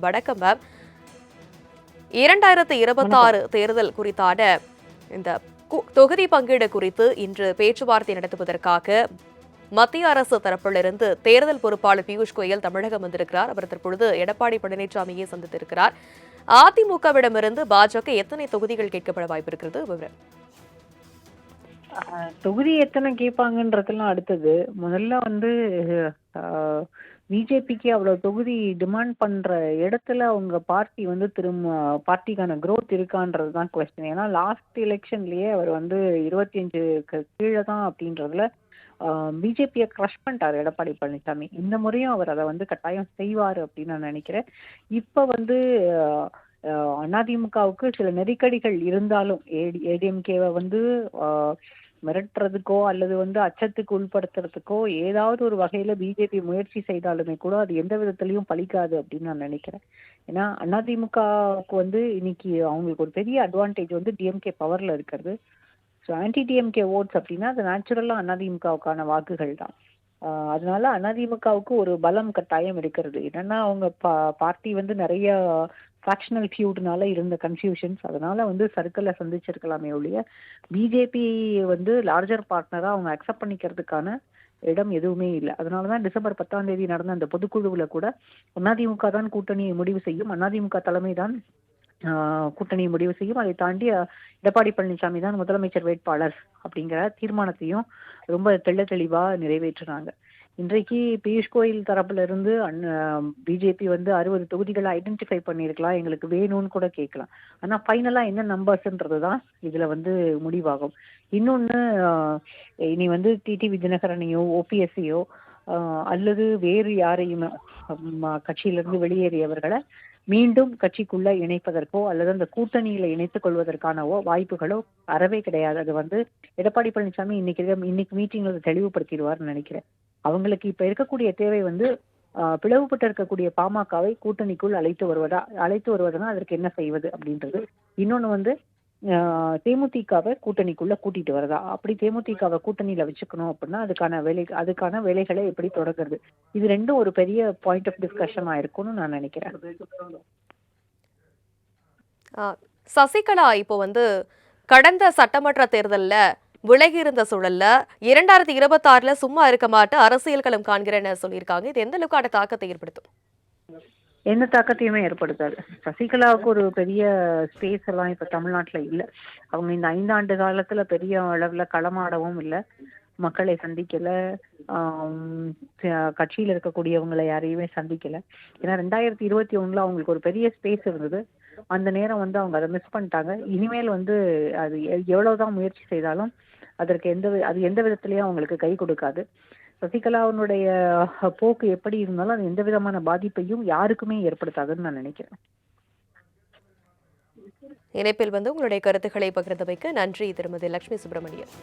வணக்கம் மேம். 2026 தேர்தல் குறித்தான இந்த தொகுதி பங்கீடு குறித்து இன்று பேச்சுவார்த்தை நடத்துவதற்காக மத்திய அரசு தரப்பிலிருந்து தேர்தல் பொறுப்பாளர் பியூஷ் கோயல் தமிழகம் வந்திருக்கிறார். அவர் தற்பொழுது எடப்பாடி பழனிசாமியை சந்தித்திருக்கிறார். அதிமுகவிடமிருந்து பாஜக எத்தனை தொகுதிகள் கேட்கப்பட வாய்ப்பு இருக்கிறது? விவரம். தொகுதி எத்தனை கேட்பாங்கன்றதெல்லாம் அடுத்தது. முதல்ல பிஜேபிக்கு அவ்வளவு தொகுதி டிமாண்ட் பண்ற இடத்துல அவங்க பார்ட்டி திரும்ப பார்ட்டிக்கான growth இருக்கான்றது தான் கொஸ்டின். ஏன்னா லாஸ்ட் எலெக்ஷன்லயே அவர் 25 கீழே தான் அப்படின்றதுல பிஜேபியை கிரஷ் பண்ணிட்டாரு எடப்பாடி பழனிசாமி. இந்த முறையும் அவர் அதை கட்டாயம் செய்வார் அப்படின்னு நான் நினைக்கிறேன். இப்ப அதிமுகவுக்கு சில நெருக்கடிகள் இருந்தாலும் ஏடிஎம்கேவை மிரட்டுறதுக்கோ அல்லது அச்சத்துக்கு உட்படுத்துறதுக்கோ ஏதாவது ஒரு வகையில பிஜேபி முயற்சி செய்தாலுமே கூட அது எந்த விதத்திலையும் பலிக்காது அப்படின்னு நான் நினைக்கிறேன். ஏன்னா அதிமுகவுக்கு இன்னைக்கு அவங்களுக்கு ஒரு பெரிய அட்வான்டேஜ் டிஎம்கே பவர்ல இருக்கிறது. ஸோ ஆன்டி டிஎம்கே ஓட்ஸ் அப்படின்னா அது நேச்சுரலா அதிமுகவுக்கான வாக்குகள் தான். அதனால அதிமுகவுக்கு ஒரு பலம் கட்டாயம் இருக்கிறது. என்னன்னா அவங்க பார்ட்டி நிறைய ஃபேக்ஷனல் ஃபியூட்னால இருந்த கன்ஃபியூஷன்ஸ், அதனால சர்க்கிளை சந்திச்சிருக்கலாமே ஒழிய பிஜேபி லார்ஜர் பார்ட்னரா அவங்க அக்செப்ட் பண்ணிக்கிறதுக்கான இடம் எதுவுமே இல்லை. அதனாலதான் டிசம்பர் 10 நடந்த அந்த பொதுக்குழுவுல கூட அதிமுக தான் கூட்டணியை முடிவு செய்யும், அதிமுக தலைமை தான் கூட்டணியை முடிவு செய்யும், அதை தாண்டி எடப்பாடி பழனிசாமி தான் முதலமைச்சர் வேட்பாளர் அப்படிங்கிற தீர்மானத்தையும் ரொம்ப தெளிவா நிறைவேற்றினாங்க. இன்றைக்கு பியூஷ் கோயல் தரப்புல இருந்து பிஜேபி 60 தொகுதிகளை ஐடென்டிஃபை பண்ணிருக்கலாம், எங்களுக்கு வேணும்னு கூட கேட்கலாம். ஆனா ஃபைனலா என்ன நம்பர்ஸ்ன்றதுதான் இதுல முடிவாகும். இன்னொன்னு, இனி டிடிவி தினகரனையோ ஓபிஎஸ்சியோ அல்லது வேறு யாரையுமே கட்சியிலிருந்து வெளியேறியவர்களை மீண்டும் கட்சிக்குள்ள இணைப்பதற்கோ அல்லது அந்த கூட்டணியில இணைத்துக் கொள்வதற்கானவோ வாய்ப்புகளோ அறவே கிடையாது. அது எடப்பாடி பழனிசாமி இன்னைக்கு மீட்டிங்ல தெளிவுபடுத்திடுவார்னு நினைக்கிறேன். அவங்களுக்கு இப்ப இருக்கக்கூடிய தேவை பிளவுபட்டு இருக்கக்கூடிய பாமகவை கூட்டணிக்குள் அழைத்து வருவதனா அதற்கு என்ன செய்வது அப்படின்றது. இன்னொன்னு தேமுதிகவை கூட்டணிக்குள்ள கூட்டிட்டு வரதா, அப்படி தேமுதிகவை கூட்டணியில வச்சுக்கணும் அப்படின்னா அதுக்கான வேலைகளை எப்படி தொடங்குறது, இது ரெண்டும் ஒரு பெரிய பாயிண்ட் ஆஃப் டிஸ்கஷன் ஆயிருக்கும்னு நான் நினைக்கிறேன். சசிகலா இப்போ கடந்த சட்டமன்ற தேர்தல்ல விலகி இருந்த சூழல்ல 2026 சும்மா இருக்க மாட்டு அரசியல் களம் காண்கிறேன்னு சொல்லியிருக்காங்க. இது எந்த அளவுக்கான தாக்கத்தை ஏற்படுத்தும்? எந்த தாக்கத்தையுமே ஏற்படுத்தாது. சசிகலாவுக்கு ஒரு பெரிய ஸ்பேஸ் எல்லாம் இப்ப தமிழ்நாட்டுல இல்ல. அவங்க இந்த 5 ஆண்டு காலத்துல பெரிய அளவுல களமாடவும் இல்லை, மக்களை சந்திக்கல, கட்சியில இருக்கக்கூடியவங்களை யாரையுமே சந்திக்கல. ஏன்னா 2021 அவங்களுக்கு ஒரு பெரிய ஸ்பேஸ் இருந்தது. அந்த நேரம் அவங்க அதை மிஸ் பண்ணிட்டாங்க. இனிமேல் அது எவ்வளவுதான் முயற்சி செய்தாலும் அதற்கு எந்த விதத்திலயும் அவங்களுக்கு கை கொடுக்காது. சசிகலாவுடைய போக்கு எப்படி இருந்தாலும் அது எந்த விதமான பாதிப்பையும் யாருக்குமே ஏற்படுத்தாதுன்னு நான் நினைக்கிறேன். இணைப்பில் உங்களுடைய கருத்துக்களை பகிர்ந்தமைக்கு நன்றி திருமதி லட்சுமி சுப்பிரமணியன்.